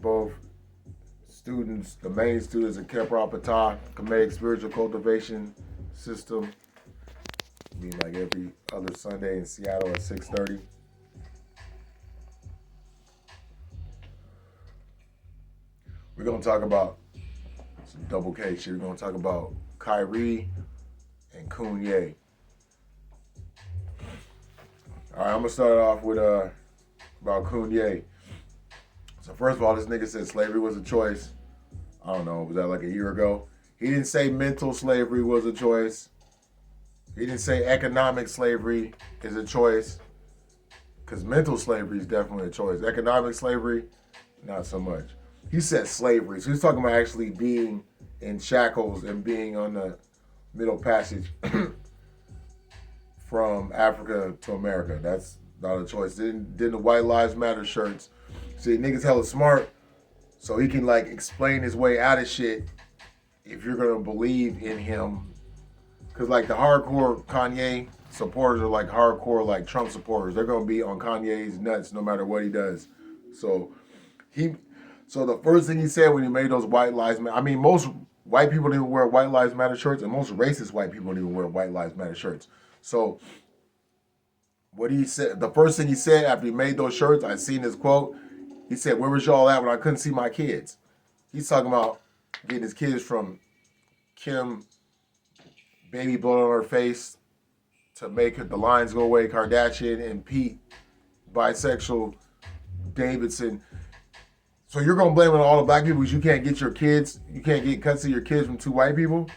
both students, the main students at Kkkoonye, Kemetic Spiritual Cultivation System. Be like every other Sunday in Seattle at 6:30. We're gonna talk about some double K shit. We're gonna talk about Kyrie and Kkkoonye. All right, I'm gonna start off with about Kkkoonye. So first of all, this nigga said slavery was a choice. I don't know, was that like a year ago? He didn't say mental slavery was a choice. He didn't say economic slavery is a choice. Because mental slavery is definitely a choice. Economic slavery, not so much. He said slavery. So he's talking about actually being in shackles and being on the Middle Passage from Africa to America. That's not a choice. Then the White Lives Matter shirts. See, niggas hella smart, so he can like explain his way out of shit if you're gonna believe in him. Cause like the hardcore Kanye supporters are like hardcore like Trump supporters. They're gonna be on Kanye's nuts no matter what he does. So the first thing he said when he made those White Lives Matter, I mean most white people don't even wear White Lives Matter shirts, and most racist white people don't even wear White Lives Matter shirts. So what he said, the first thing he said after he made those shirts, I seen this quote. He said, "Where was y'all at when I couldn't see my kids?" He's talking about getting his kids from Kim, baby blood on her face, to make the lines go away, Kardashian, and Pete, bisexual, Davidson. So you're gonna blame it on all the black people because you can't get your kids, you can't get custody of your kids from two white people?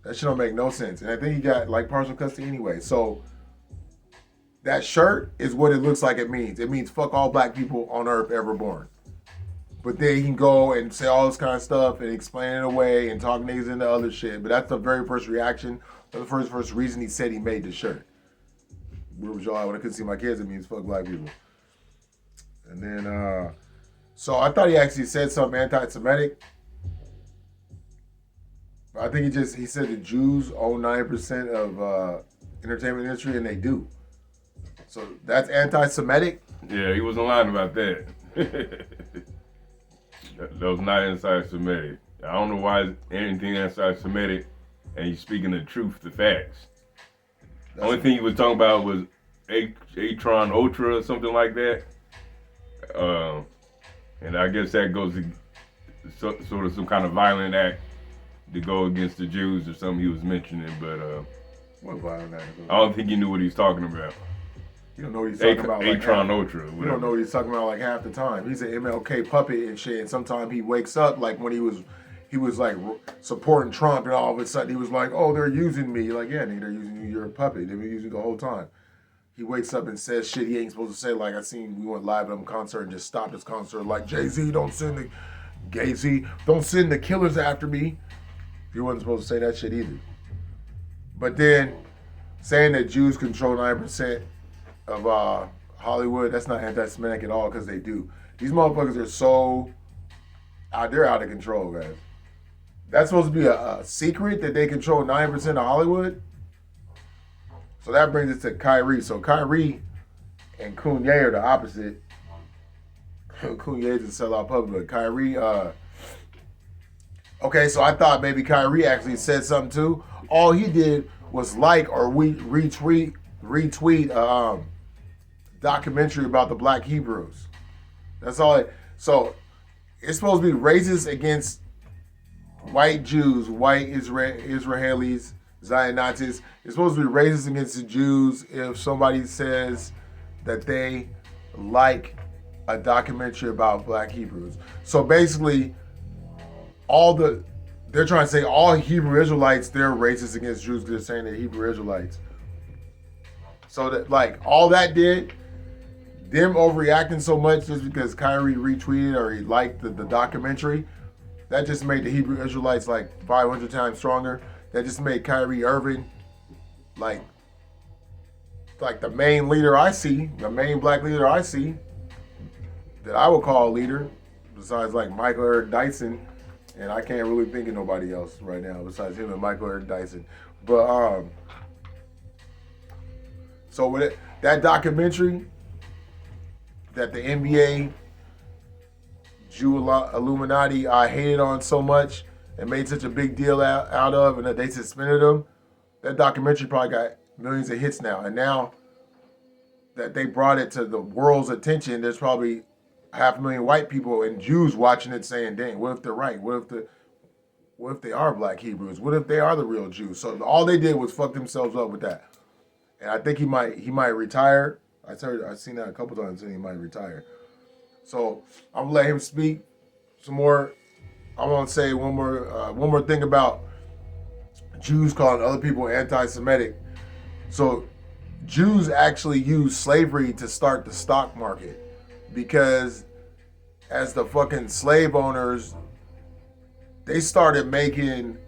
That shit don't make no sense. And I think he got like partial custody anyway. So that shirt is what it looks like it means. It means fuck all black people on earth ever born. But then he can go and say all this kind of stuff and explain it away and talk niggas into other shit. But that's the very first reaction. The first reason he said he made the shirt. Where was y'all at when I couldn't see my kids? It means fuck black people. And then, so I thought he actually said something anti-Semitic. I think he said the Jews own 9% of entertainment industry, and they do. So that's anti-Semitic? Yeah, he wasn't lying about that. That was not anti-Semitic. I don't know why anything anti-Semitic, and he's speaking the truth, the facts. The only thing he was talking about was Atron Ultra or something like that. And I guess that goes to sort of some kind of violent act to go against the Jews or something he was mentioning, but what violent act? I don't think he knew what he was talking about. You don't know what he's talking about. Atron Ultra. Whatever. You don't know what he's talking about like half the time. He's an MLK puppet and shit. And sometimes he wakes up like when he was like supporting Trump, and all of a sudden he was like, "Oh, they're using me." Like, yeah, nigga, they're using you. You're a puppet. They've been using you the whole time. He wakes up and says shit he ain't supposed to say. Like I seen, we went live at a concert and just stopped his concert. Like Jay-Z, don't send the killers after me. He wasn't supposed to say that shit either. But then saying that Jews control 9% of Hollywood, that's not anti-Semitic at all, because they do. These motherfuckers are so they're out of control, guys. That's supposed to be a secret that they control 9% of Hollywood. So that brings us to Kyrie. So Kyrie and Kkkoonye are the opposite. Kkkoonye is a sellout public, but Kyrie, okay, so I thought maybe Kyrie actually said something too. All he did was like or retweet documentary about the Black Hebrews. That's all. So it's supposed to be racist against white Jews, white Israelis, Zionists. It's supposed to be racist against the Jews if somebody says that they like a documentary about Black Hebrews. So basically, they're trying to say all Hebrew Israelites, they're racist against Jews because they're saying they're Hebrew Israelites. So that like all that did, them overreacting so much just because Kyrie retweeted or he liked the documentary, that just made the Hebrew Israelites like 500 times stronger. That just made Kyrie Irving like the main leader I see, the main black leader I see, that I would call a leader, besides like Michael Eric Dyson, and I can't really think of nobody else right now besides him and Michael Eric Dyson. But so with that documentary that the NBA Jew Illuminati hated on so much and made such a big deal out of, and that they suspended him. That documentary probably got millions of hits now. And now that they brought it to the world's attention, there's probably 500,000 white people and Jews watching it saying, dang, what if they're right? What if they are black Hebrews? What if they are the real Jews? So all they did was fuck themselves up with that. And I think he might retire. I've seen that a couple times, and he might retire. So I'm gonna let him speak some more. I'm gonna say one more thing about Jews calling other people anti-Semitic. So Jews actually used slavery to start the stock market, because as the fucking slave owners, they started making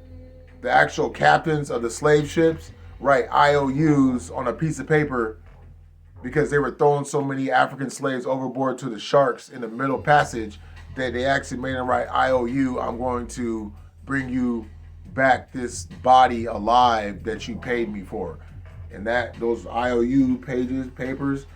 the actual captains of the slave ships write IOUs on a piece of paper, because they were throwing so many African slaves overboard to the sharks in the Middle Passage that they actually made them write IOU. I'm going to bring you back this body alive that you paid me for. And those IOU papers,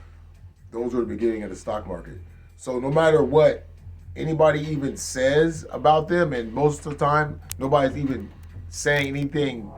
those were the beginning of the stock market. So no matter what anybody even says about them, and most of the time nobody's even saying anything